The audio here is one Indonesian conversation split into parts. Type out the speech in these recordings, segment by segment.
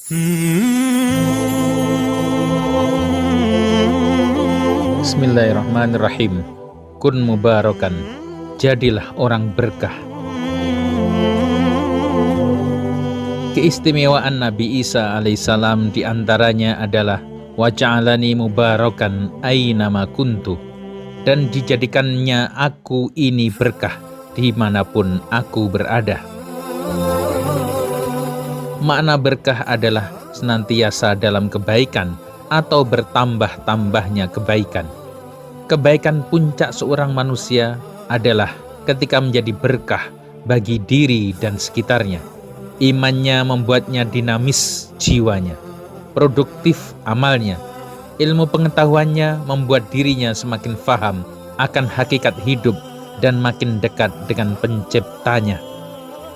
Bismillahirrahmanirrahim. Kun mubarakan, jadilah orang berkah. Keistimewaan Nabi Isa alaihissalam diantaranya adalah waja'alani mubarakan aynama kuntu, dan dijadikannya aku ini berkah dimanapun aku berada. Makna berkah adalah senantiasa dalam kebaikan atau bertambah-tambahnya kebaikan. Kebaikan puncak seorang manusia adalah ketika menjadi berkah bagi diri dan sekitarnya. Imannya membuatnya dinamis jiwanya, produktif amalnya. Ilmu pengetahuannya membuat dirinya semakin faham akan hakikat hidup dan makin dekat dengan penciptanya.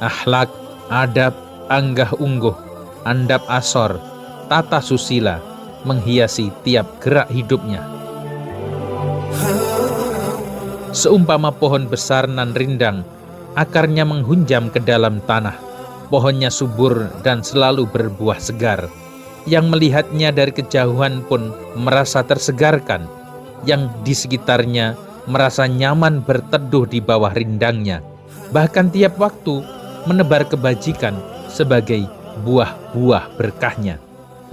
Akhlak, adab, anggah-ungguh, andap asor, tata susila menghiasi tiap gerak hidupnya. Seumpama pohon besar nan rindang, akarnya menghunjam ke dalam tanah. Pohonnya subur dan selalu berbuah segar. Yang melihatnya dari kejauhan pun merasa tersegarkan. Yang di sekitarnya merasa nyaman berteduh di bawah rindangnya. Bahkan tiap waktu menebar kebajikan sebagai buah-buah berkahnya.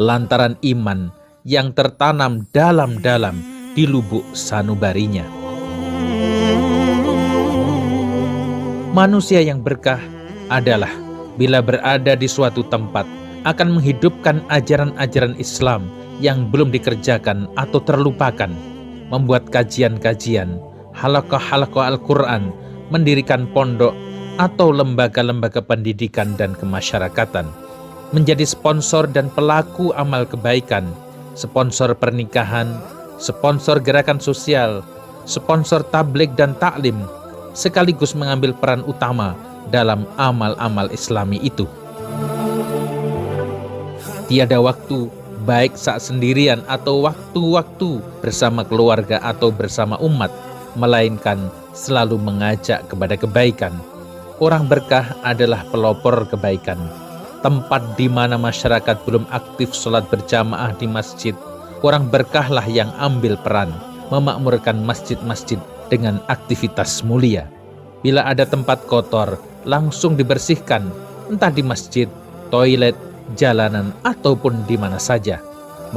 Lantaran iman yang tertanam dalam-dalam di lubuk sanubarinya. Manusia yang berkah adalah bila berada di suatu tempat akan menghidupkan ajaran-ajaran Islam yang belum dikerjakan atau terlupakan, membuat kajian-kajian, halaqah-halaqah Al-Quran, mendirikan pondok atau lembaga-lembaga pendidikan dan kemasyarakatan, menjadi sponsor dan pelaku amal kebaikan, sponsor pernikahan, sponsor gerakan sosial, sponsor tabligh dan taklim, sekaligus mengambil peran utama dalam amal-amal Islami itu. Tiada waktu, baik saat sendirian atau waktu-waktu bersama keluarga atau bersama umat, melainkan selalu mengajak kepada kebaikan. Orang berkah adalah pelopor kebaikan. Tempat di mana masyarakat belum aktif sholat berjamaah di masjid, orang berkahlah yang ambil peran memakmurkan masjid-masjid dengan aktivitas mulia. Bila ada tempat kotor, langsung dibersihkan, entah di masjid, toilet, jalanan, ataupun di mana saja.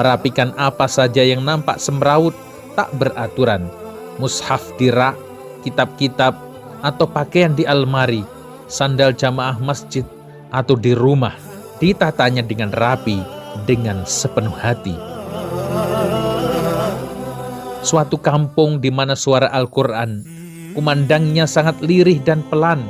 Merapikan apa saja yang nampak semrawut, tak beraturan. Mushaf di rak, kitab-kitab, atau pakaian di almari, sandal jamaah masjid, atau di rumah, ditatanya dengan rapi, dengan sepenuh hati. Suatu kampung di mana suara Al-Quran, kumandangnya sangat lirih dan pelan,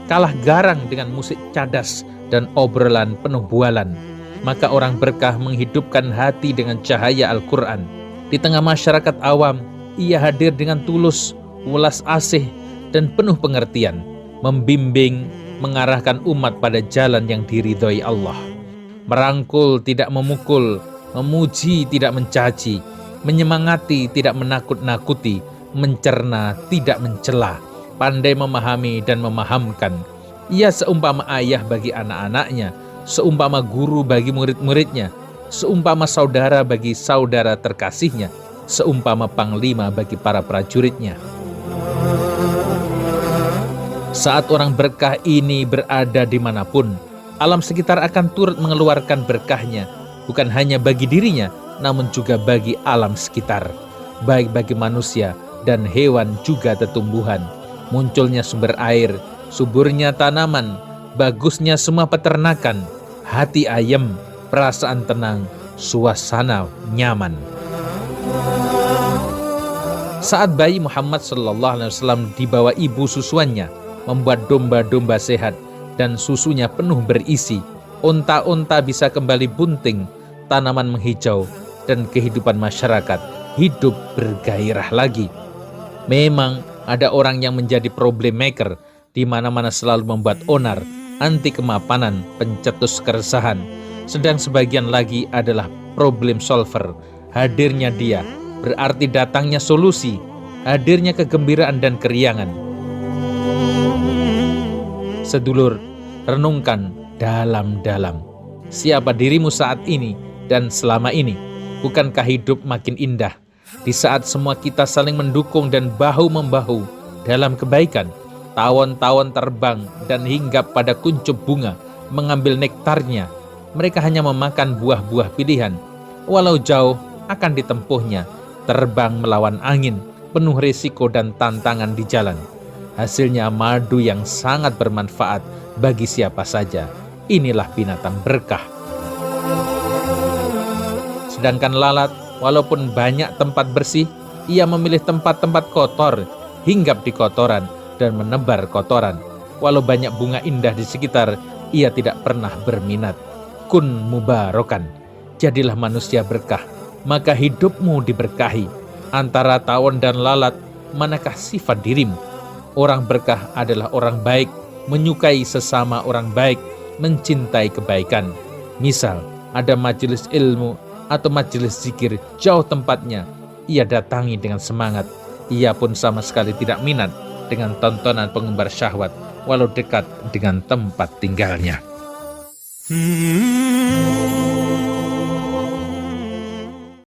kalah garang dengan musik cadas dan obrolan penuh bualan, maka orang berkah menghidupkan hati dengan cahaya Al-Quran. Di tengah masyarakat awam, ia hadir dengan tulus, welas asih, dan penuh pengertian, membimbing, mengarahkan umat pada jalan yang diridhoi Allah. Merangkul, tidak memukul, memuji, tidak mencaci, menyemangati, tidak menakut-nakuti, mencerna, tidak mencela, pandai memahami dan memahamkan. Ia seumpama ayah bagi anak-anaknya, seumpama guru bagi murid-muridnya, seumpama saudara bagi saudara terkasihnya, seumpama panglima bagi para prajuritnya. Saat orang berkah ini berada dimanapun, alam sekitar akan turut mengeluarkan berkahnya, bukan hanya bagi dirinya, namun juga bagi alam sekitar, baik bagi manusia dan hewan juga tumbuhan. Munculnya sumber air, suburnya tanaman, bagusnya semua peternakan, hati ayem, perasaan tenang, suasana nyaman. Saat bayi Muhammad SAW dibawa ibu susuannya, membuat domba-domba sehat dan susunya penuh berisi, unta-unta bisa kembali bunting, tanaman menghijau, dan kehidupan masyarakat hidup bergairah lagi. Memang ada orang yang menjadi problem maker, di mana-mana selalu membuat onar, anti kemapanan, pencetus keresahan. Sedang sebagian lagi adalah problem solver. Hadirnya dia berarti datangnya solusi, hadirnya kegembiraan dan keriangan. Sedulur, renungkan dalam-dalam. Siapa dirimu saat ini dan selama ini? Bukankah hidup makin indah di saat semua kita saling mendukung dan bahu-membahu dalam kebaikan? Tawon-tawon terbang dan hinggap pada kuncup bunga, mengambil nektarnya. Mereka hanya memakan buah-buah pilihan. Walau jauh akan ditempuhnya, terbang melawan angin, penuh risiko dan tantangan di jalan. Hasilnya madu yang sangat bermanfaat bagi siapa saja. Inilah binatang berkah. Sedangkan lalat, walaupun banyak tempat bersih, ia memilih tempat-tempat kotor, hinggap di kotoran, dan menebar kotoran. Walau banyak bunga indah di sekitar, ia tidak pernah berminat. Kun mubarokan, jadilah manusia berkah, maka hidupmu diberkahi. Antara tawon dan lalat, manakah sifat dirimu? Orang berkah adalah orang baik, menyukai sesama orang baik, mencintai kebaikan. Misal, ada majelis ilmu atau majelis zikir, jauh tempatnya, ia datangi dengan semangat. Ia pun sama sekali tidak minat dengan tontonan pengumbar syahwat, walau dekat dengan tempat tinggalnya.